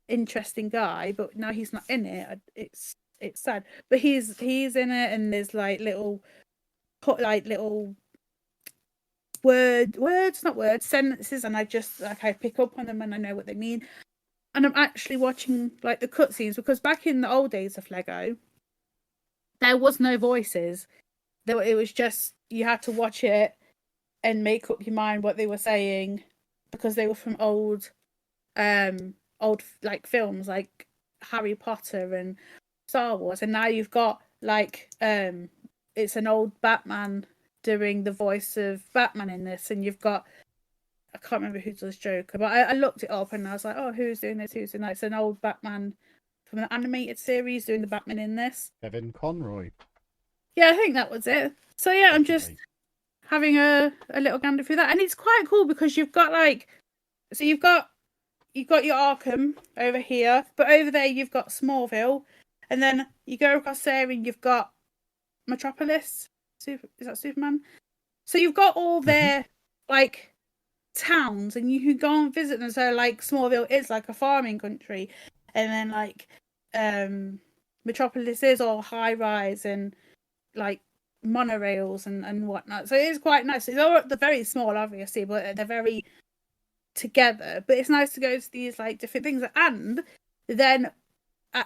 interesting guy, but now he's not in it. It's sad, but he's in it, and there's like little sentences, and I just like I pick up on them and I know what they mean. And I'm actually watching like the cutscenes, because back in the old days of Lego, there was no voices. It was just you had to watch it and make up your mind what they were saying, because they were from old like films like Harry Potter and Star Wars. And now you've got like it's an old Batman doing the voice of Batman in this, and you've got, I can't remember who does Joker, but I looked it up and I was like, oh, who's doing this? Who's doing that? It's an old Batman from the animated series doing the Batman in this. Kevin Conroy. Yeah, I think that was it. So yeah, I'm just having a little gander through that, and it's quite cool because you've got like, so you've got your Arkham over here, but over there you've got Smallville, and then you go across there and you've got Metropolis. Is that Superman? So you've got all their like towns, and you can go and visit them. So like Smallville is like a farming country, and then like Metropolis is all high rise and like monorails and whatnot. So it is quite nice. They're very small, obviously, but they're very together. But it's nice to go to these like different things, and then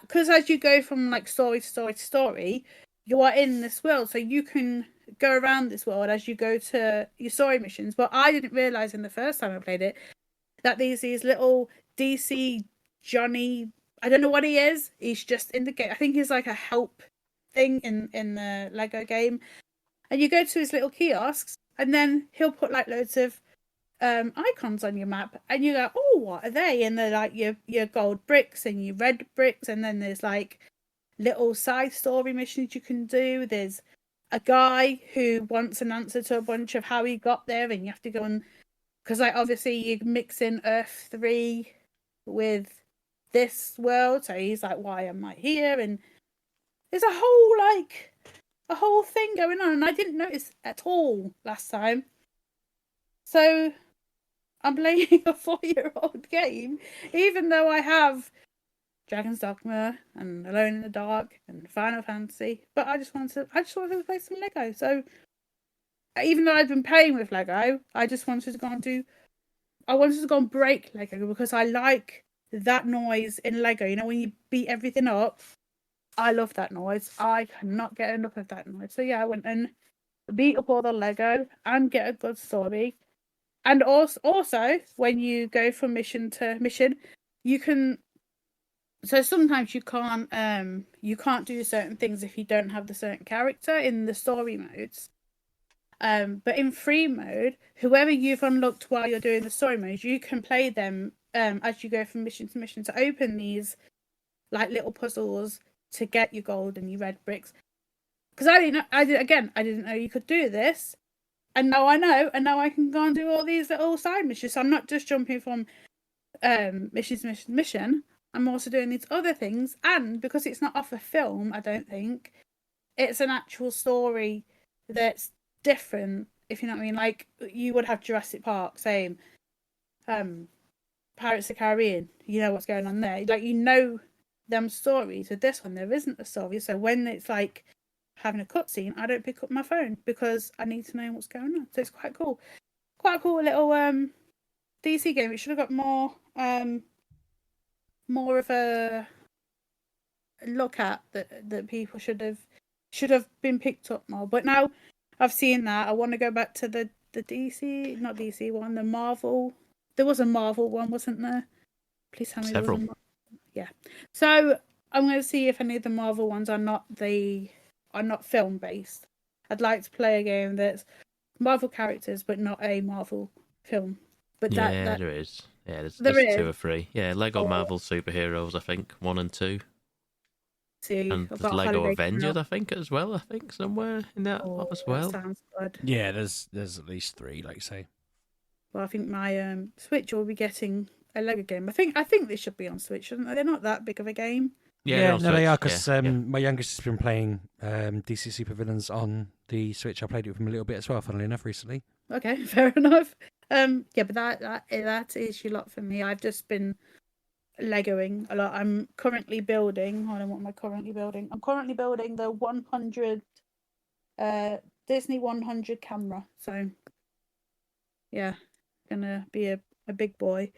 because as you go from like story to story to story, you are in this world, so you can go around this world as you go to your story missions. But I didn't realize in the first time I played it that these little DC Johnny, I don't know what he is. He's just in the game. I think he's like a help thing in the Lego game. And you go to his little kiosks, and then he'll put like loads of icons on your map, and you go, oh, what are they? And they're like your gold bricks and your red bricks, and then there's like little side story missions you can do. There's a guy who wants an answer to a bunch of how he got there, and you have to go and, because like obviously you mix in Earth 3 with this world, so he's like, why am I here? And there's a whole like a whole thing going on, and I didn't notice at all last time. So I'm playing a 4-year-old game, even though I have Dragon's Dogma and Alone in the Dark and Final Fantasy. But I just wanted to play some Lego. So even though I've been playing with Lego, I just wanted to go and break Lego because I like that noise in Lego. You know, when you beat everything up, I love that noise. I cannot get enough of that noise. So yeah, I went and beat up all the Lego and get a good story. And also when you go from mission to mission, you can. So sometimes you can't do certain things if you don't have the certain character in the story modes. But in free mode, whoever you've unlocked while you're doing the story modes, you can play them as you go from mission to mission to open these like little puzzles to get your gold and your red bricks. Because I didn't know you could do this, and now I know, and now I can go and do all these little side missions. So I'm not just jumping from mission to mission. I'm also doing these other things, and because it's not off a film, I don't think it's an actual story that's different, if you know what I mean. Like you would have Jurassic Park, same. Pirates of the Caribbean, you know what's going on there. Like you know them stories. With this one, there isn't a story. So when it's like having a cutscene, I don't pick up my phone because I need to know what's going on. So it's quite cool. Quite a cool little DC game. It should have got more of a look at that people should have been picked up more. But now I've seen that, I want to go back to the DC, not DC one, the Marvel. There was a Marvel one, wasn't there? Please tell me Several. there was yeah. So I'm going to see if any of the Marvel ones are not film based. I'd like to play a game that's Marvel characters but not a Marvel film. But there is. Yeah, there's 2 or 3. Yeah, Lego Marvel superheroes, I think, 1 and 2. See, And there's Lego Avengers, I think, as well. I think somewhere in that as well. That sounds good. Yeah, there's at least 3, like you say. Well, I think my Switch will be getting a Lego game. I think they should be on Switch, shouldn't they? They're not that big of a game. Yeah, no, they are, because my youngest has been playing DC Supervillains on the Switch. I played it with him a little bit as well, funnily enough, recently. Okay, fair enough. Yeah, but that is your lot for me. I've just been Legoing a lot. I'm currently building. I don't know what am I currently building. I'm currently building the 100 Disney 100 camera. So yeah, gonna be a big boy.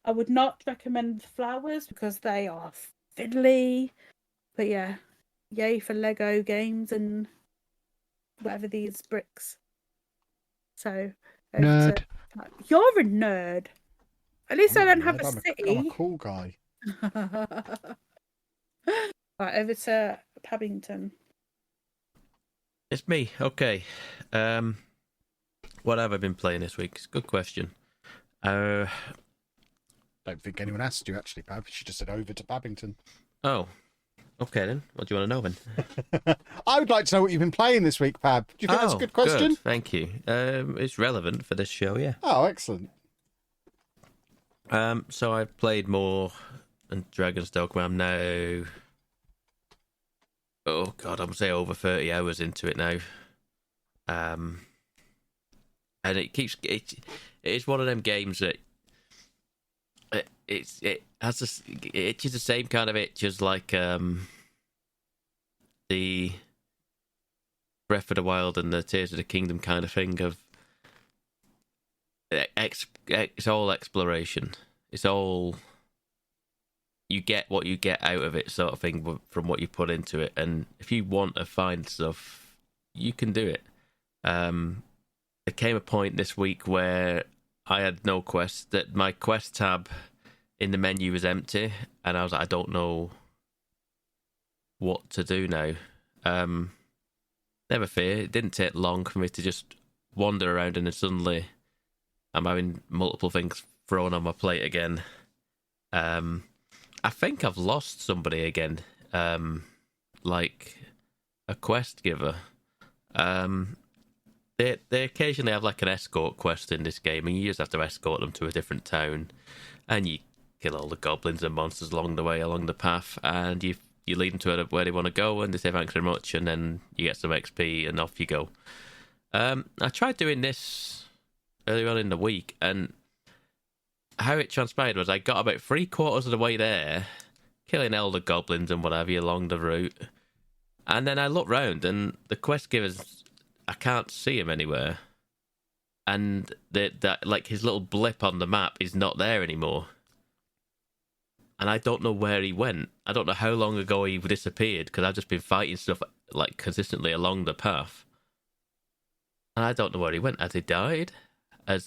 I would not recommend the flowers because they are fiddly. But yeah, yay for Lego games and whatever these bricks. So Nerd. You're a nerd. At least I don't have a I'm city. I'm a cool guy. Right, over to Paddington. It's me. Okay. What have I been playing this week? It's a good question. Don't think anyone asked you, actually, Pab. She just said over to Paddington. Oh. Okay, then. What do you want to know, then? I would like to know what you've been playing this week, Pab. Do you think that's a good question? Good. Thank you. It's relevant for this show, yeah. Oh, excellent. So I've played more than Dragon's Dogma. I'm now... Oh, God, I'm say over 30 hours into it now. And it keeps... It's one of them games that... It has this... It itches the same kind of itch as like the Breath of the Wild and the Tears of the Kingdom kind of thing of... It's all exploration. It's all... You get what you get out of it, sort of thing, from what you put into it. And if you want to find stuff, you can do it. There came a point this week where I had no quest, that my quest tab in the menu was empty, and I was like, I don't know what to do now. Never fear, it didn't take long for me to just wander around, and then suddenly I'm having multiple things thrown on my plate again. I think I've lost somebody again, like a quest giver. They occasionally have like an escort quest in this game, and you just have to escort them to a different town, and you kill all the goblins and monsters along the way, along the path, and you you lead them to where they want to go, and they say thanks very much, and then you get some XP, and off you go. I tried doing this earlier on in the week, and how it transpired was I got about 3/4 of the way there, killing elder goblins and what have you along the route, and then I looked round, and the quest givers, I can't see him anywhere, and that like his little blip on the map is not there anymore, and I don't know where he went. I don't know how long ago he disappeared, because I've just been fighting stuff like consistently along the path, and I don't know where he went. Has he died? I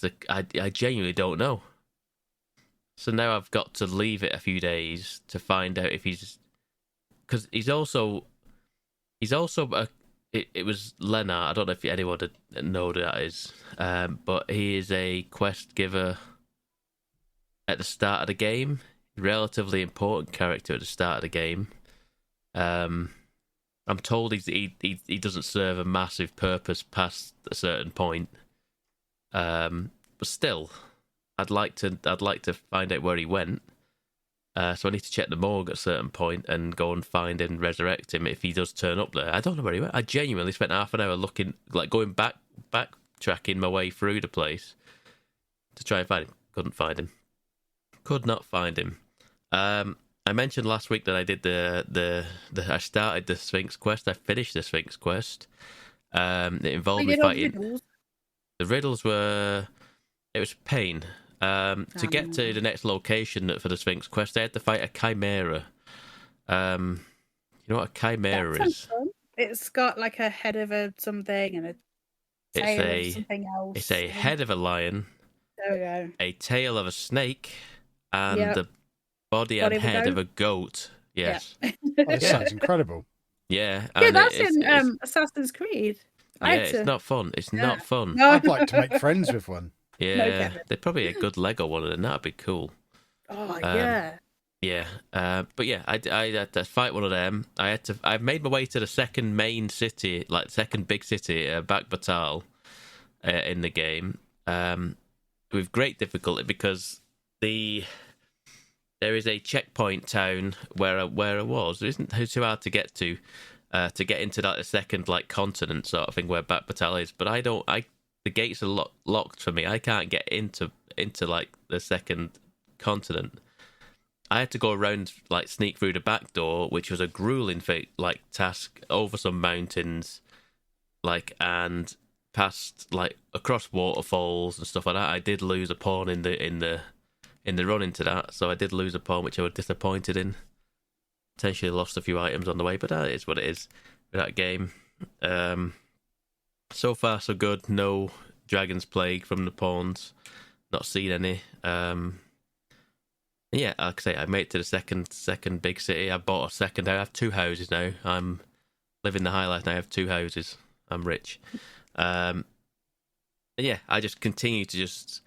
genuinely don't know. So now I've got to leave it a few days to find out if he's... Because he's also... It was Lennart. I don't know if anyone would know who that is. But he is a quest giver at the start of the game. Relatively important character at the start of the game. I'm told he doesn't serve a massive purpose past a certain point. But still... I'd like to find out where he went. So I need to check the morgue at a certain point and go and find and resurrect him if he does turn up there. I don't know where he went. I genuinely spent half an hour looking, like going backtracking my way through the place to try and find him. Couldn't find him. Could not find him. I mentioned last week that I did I started the Sphinx quest. I finished the Sphinx quest. It involved me fighting. Riddles? The riddles were... It was pain. To get to the next location for the Sphinx quest, I had to fight a chimera. You know what a chimera is? Fun. It's got like a head of a something and a tail of something else. It's a head of a lion. There we go. A tail of a snake, and the body and head of a goat. Yes. Oh, that sounds incredible. Yeah. Yeah, that's in Assassin's Creed. It's not fun. It's not fun. No. I'd like to make friends with one. Yeah, they're probably a good Lego one, and that'd be cool. Oh yeah. Yeah, but yeah, I had to fight one of them. I made my way to the second main city, like second big city, Bac-Batal, in the game, with great difficulty because there is a checkpoint town where I was. It isn't too hard to get into like the second like continent sort of thing where Bac-Batal is, but the gates are locked for me. I can't get into like the second continent. I had to go around, like sneak through the back door, which was a grueling like task over some mountains, like and past like across waterfalls and stuff like that. I did lose a pawn in the run into that, so I did lose a pawn, which I was disappointed in. Potentially lost a few items on the way, but that is what it is with that game. So far, so good. No Dragon's Plague from the pawns. Not seen any. Yeah, like I say, I made it to the second big city. I bought a second. I have 2 houses now. I'm living the high life now. I have 2 houses. I'm rich. Yeah, I just continue to just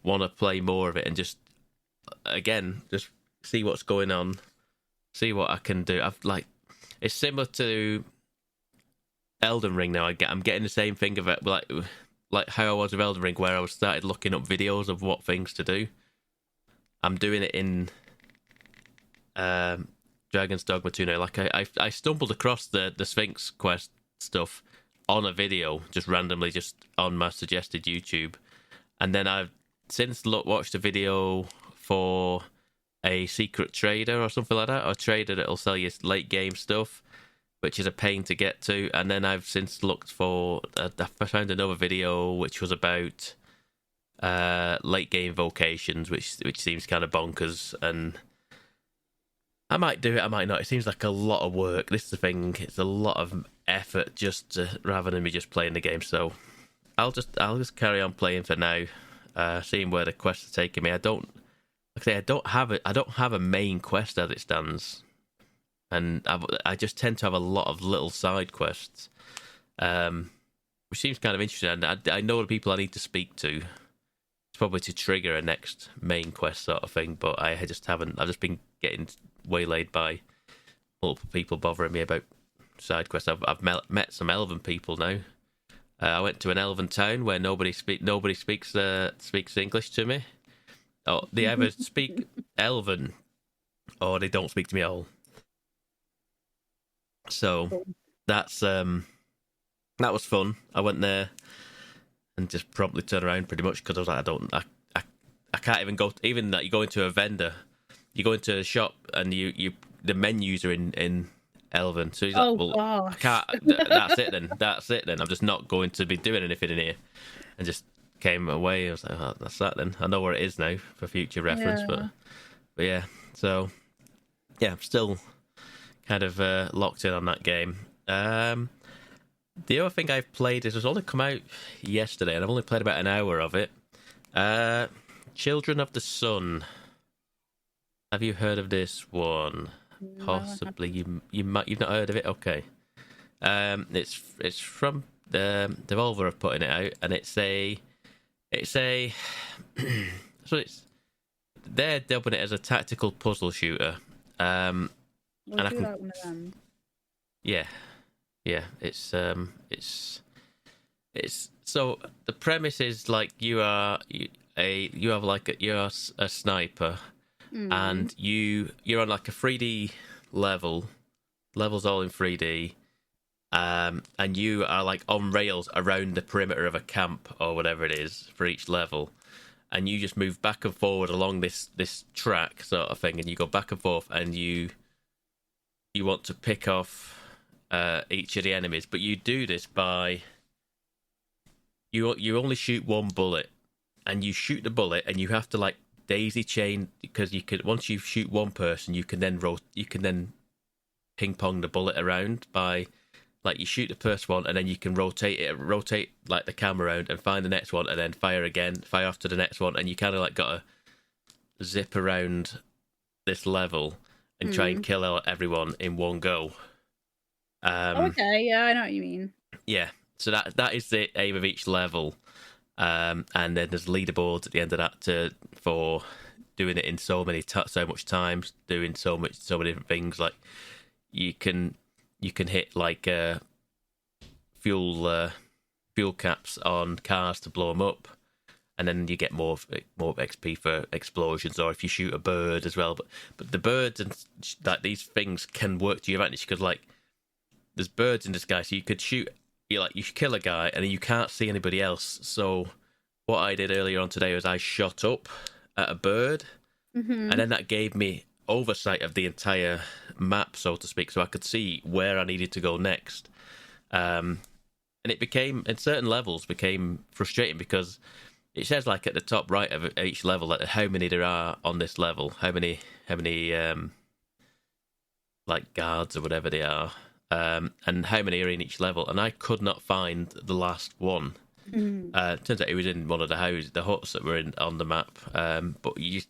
want to play more of it and just see what's going on, see what I can do. It's similar to Elden Ring now. I'm getting the same thing of it, like how I was with Elden Ring, where I started looking up videos of what things to do. I'm doing it in Dragon's Dogma 2 now. Like I stumbled across the Sphinx quest stuff on a video, just randomly, just on my suggested YouTube, and then I've since watched a video for a secret trader or something like that, or a trader that'll sell you late game stuff, which is a pain to get to. And then I've since looked for, I found another video which was about late game vocations, which seems kind of bonkers, and I might do it, I might not. It seems like a lot of work. This is the thing; it's a lot of effort rather than me just playing the game. So I'll just carry on playing for now, seeing where the quests are taking me. I don't have a main quest as it stands, and I just tend to have a lot of little side quests, which seems kind of interesting. And I know the people I need to speak to. It's probably to trigger a next main quest sort of thing, but I just haven't. I've just been getting waylaid by multiple people bothering me about side quests. I've met some elven people now. I went to an elven town where nobody speaks English to me. Or they either speak elven or they don't speak to me at all. So Cool. that's that was fun. I went there and just promptly turned around pretty much because I was like, I can't even go. Even that you go into a vendor, you go into a shop and you the menus are in Elven. So he's like, Oh well, I gosh. can't. That's it then. That's it then. I'm just not going to be doing anything in here. And just came away. I was like, oh, that's that then. I know where it is now for future reference. Yeah. But yeah. So yeah, I'm still kind of locked in on that game. The other thing I've played is it's only come out yesterday, and I've only played about an hour of it. Children of the Sun. Have you heard of this one? No, Possibly. You've not heard of it. Okay. It's from the Devolver have putting it out, and it's a so they're dubbing it as a tactical puzzle shooter. We'll and I do can- that one of them. Yeah, it's so the premise is like you're a sniper, and you're on like a 3D level, levels all in 3D, and you are like on rails around the perimeter of a camp or whatever it is for each level, and you just move back and forward along this track sort of thing, and you go back and forth, and you want to pick off each of the enemies, but you do this by you only shoot one bullet, and you shoot the bullet, and you have to like daisy chain, because you can, once you shoot one person, you can then ping pong the bullet around by like you shoot the first one, and then you can rotate like the camera around and find the next one, and then fire again, fire off to the next one, and you kind of like got to zip around this level and try and kill everyone in one go. Okay, yeah, I know what you mean. Yeah, so that is the aim of each level, and then there's leaderboards at the end of that for doing it in so much times, doing so many different things. Like you can hit like fuel caps on cars to blow them up, and then you get more XP for explosions, or if you shoot a bird as well. But the birds and like these things can work to your advantage, because like there's birds in the sky, so you could shoot, you kill a guy and then you can't see anybody else. So what I did earlier on today was I shot up at a bird, and then that gave me oversight of the entire map, so to speak, so I could see where I needed to go next. And it became, in certain levels, became frustrating, because it says like at the top right of each level like how many there are on this level, how many like guards or whatever they are, and how many are in each level, and I could not find the last one. Turns out it was in one of the huts that were on the map. But you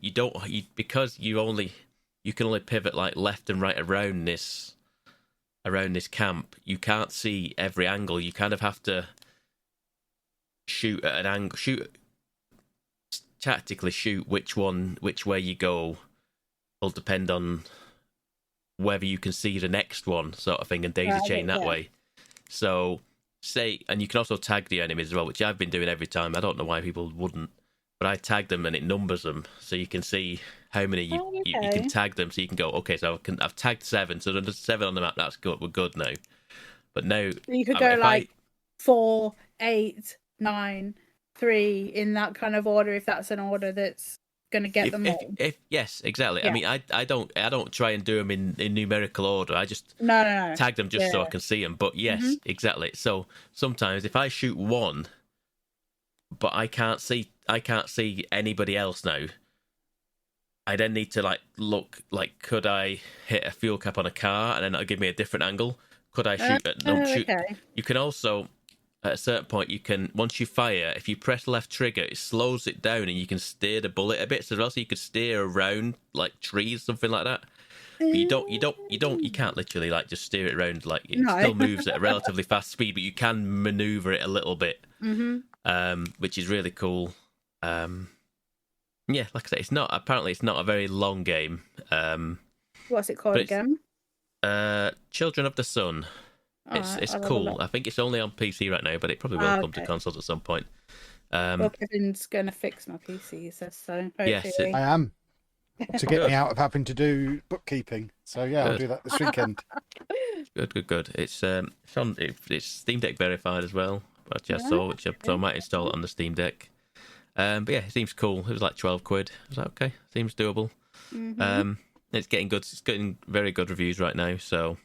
because you can only pivot like left and right around this camp. You can't see every angle. You kind of have to shoot at an angle, tactically shoot which way you go will depend on whether you can see the next one, sort of thing, and daisy chain that way. So and you can also tag the enemies as well, which I've been doing every time. I don't know why people wouldn't, but I tag them and it numbers them, so you can see how many you can tag them. So you can go, okay, so I've tagged 7, so there's 7 on the map. That's good. We're good now. But now You could go like 4, 8, 9, 3 in that kind of order, if that's an order that's going to get them all. Yes, exactly. Yeah. I mean, I don't try and do them in numerical order. I just no. tag them just so I can see them. But yes, exactly. So sometimes if I shoot one, but I can't see anybody else now, I then need to like look, like, could I hit a fuel cap on a car and then that'll give me a different angle? Could I shoot at okay. You can also, at a certain point, you can, once you fire, if you press left trigger, it slows it down and you can steer the bullet a bit. So also you could steer around like trees, something like that. But you can't literally like just steer it around. Like it still moves at a relatively fast speed, but you can maneuver it a little bit, which is really cool. Yeah, like I say, it's not a very long game. What's it called again? Children of the Sun. It's cool. I think it's only on PC right now, but it probably will come to consoles at some point. Well, Kevin's going to fix my PC, he says so. Yes, I am. to get me out of having to do bookkeeping. So yeah, I'll Good. do that this weekend. Good. It's it's Steam Deck verified as well. Which I saw, so I might install it on the Steam Deck. But yeah, it seems cool. It was like £12. I was like, okay, seems doable. It's getting good. It's getting very good reviews right now. So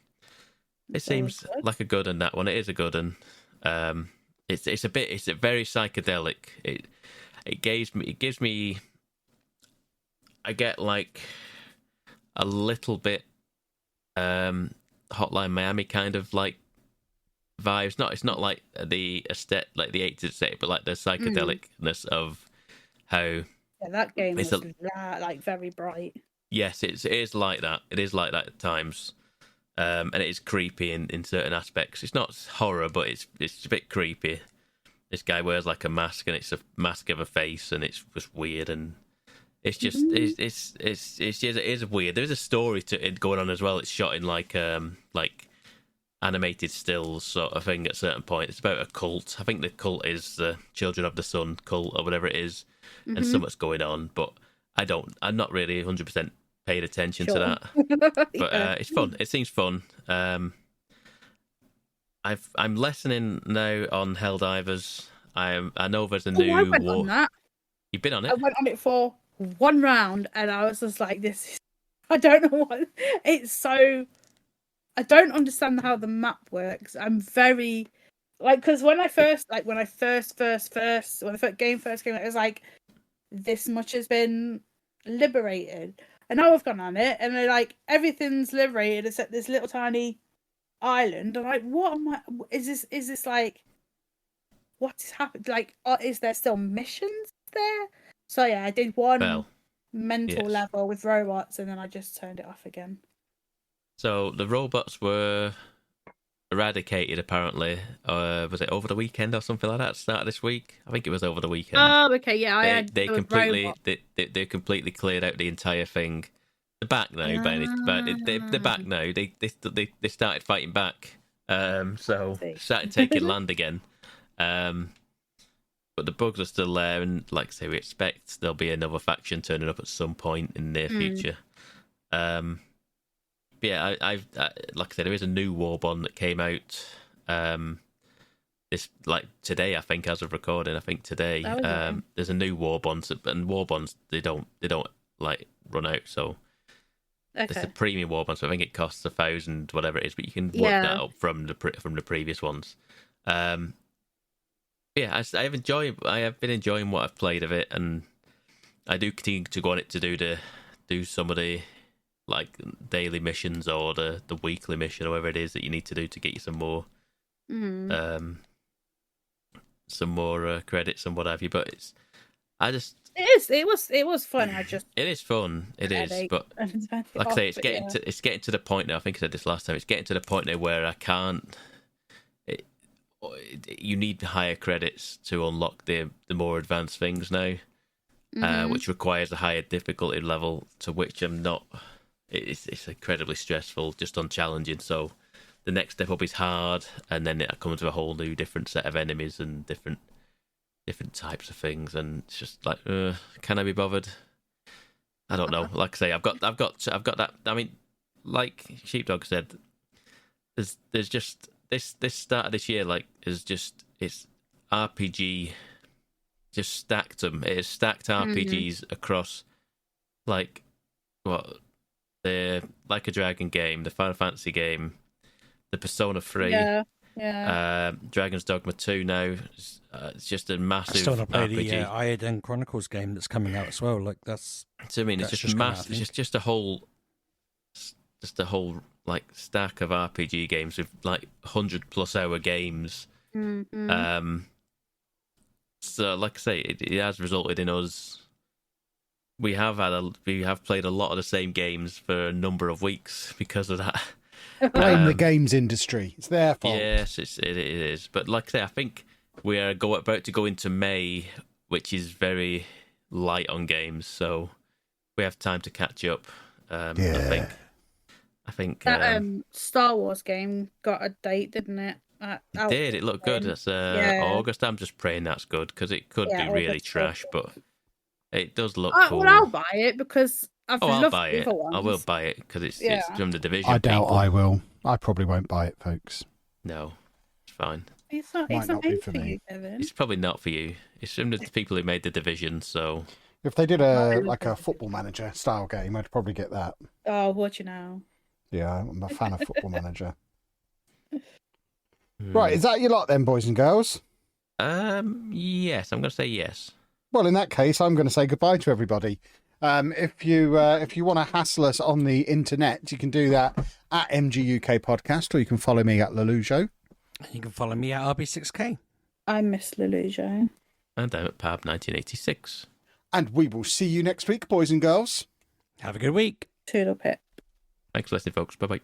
it seems like a good one. That one, it is a good one. It's a very psychedelic. It gives me. I get like a little bit Hotline Miami kind of like vibes. It's not like the aesthetic, like the 80s aesthetic, but like the psychedelicness of how. Yeah, that game is was like very bright. Yes, it is like that. It is like that at times, and it is creepy in certain aspects. It's not horror, but it's a bit creepy. This guy wears like a mask, and it's a mask of a face, and it's just weird, and it's just it is weird. There's a story to it going on as well. It's shot in like animated stills sort of thing at a certain point. It's about a cult. I think the cult is the Children of the Sun cult or whatever it is, and something's going on, but I'm not really 100% paid attention to that. But it's fun. It seems fun. I'm lessening now on Helldivers. I know there's a new I went war. on that. You've been on it? I went on it for one round, and I was just like, "This is." I don't know what it's so. I don't understand how the map works. I'm very because when the game first came out, it was like this much has been liberated, and now I've gone on it, and they're like everything's liberated except this little tiny island. I'm like, what am I? Is this like? What has happened? Like, is there still missions there? So yeah, I did one mental level with robots, and then I just turned it off again. So the robots were eradicated, apparently. Was it over the weekend or something like that? Start of this week? I think it was over the weekend. Oh, okay, yeah. They completely cleared out the entire thing. They're back now, they're back now. They started fighting back. So started taking land again. But the bugs are still there, and like I say, we expect there'll be another faction turning up at some point in the near future. Yeah, I like I said, there is a new Warbond that came out. This like today, I think, as of recording. I think today, there's a new Warbond, and Warbonds they don't like run out. So it's a premium Warbond, so I think it costs 1,000 whatever it is, but you can work that up from the previous ones. Yeah, I have been enjoying what I've played of it, and I do continue to go on it to do some of the like daily missions or the weekly mission or whatever it is that you need to do to get you some more credits and what have you. But it was fun. It is fun. It is, but like I say, it's getting to the point now. I think I said this last time. It's getting to the point now where I can't. You need higher credits to unlock the more advanced things now, which requires a higher difficulty level, to which I'm not. It's incredibly stressful, just unchallenging. So the next step up is hard, and then it comes with a whole new different set of enemies and different types of things, and it's just like, can I be bothered? I don't know. Like I say, I've got that. I mean, like Sheepdog said, there's just this start of this year, like, is just it's RPG, just stacked them. It has stacked RPGs across, like, what the Like a Dragon game, the Final Fantasy game, the Persona 3, Dragon's Dogma 2 now. It's just a massive I still not play RPG. The Iodine Chronicles game that's coming out as well. Like that's. So I mean, it's just massive. It's just a whole like stack of RPG games with like 100+ hour games. So like I say, it has resulted in us. We have played a lot of the same games for a number of weeks because of that. Blame the games industry. It's their fault. Yes, it is. But like I say, I think we are about to go into May, which is very light on games, so we have time to catch up. I think that Star Wars game got a date, didn't it? It did. It looked good. That's August. I'm just praying that's good, because it could be really trash, but it does look cool. Well, I'll buy it because I've I'll loved buy the it. other ones. I will buy it because it's Yeah. from the Division. I doubt people. I will. I probably won't buy it, folks. No, it's fine. It's not. Might It's not not be made for for me. you, Kevin. It's probably not for you. It's from the people who made the Division, so If they did a football manager style game, I'd probably get that. Oh, watch you now. Yeah, I'm a fan of football manager. Hmm. Right, is that your lot then, boys and girls? Yes, I'm going to say yes. Well, in that case, I'm going to say goodbye to everybody. If you want to hassle us on the internet, you can do that at Mgukpodcast, or you can follow me at Lelujo. You can follow me at RB6K. I miss Lelujo. And I'm at Pab 1986. And we will see you next week, boys and girls. Have a good week. Toodle pip. Thanks for listening, folks. Bye bye.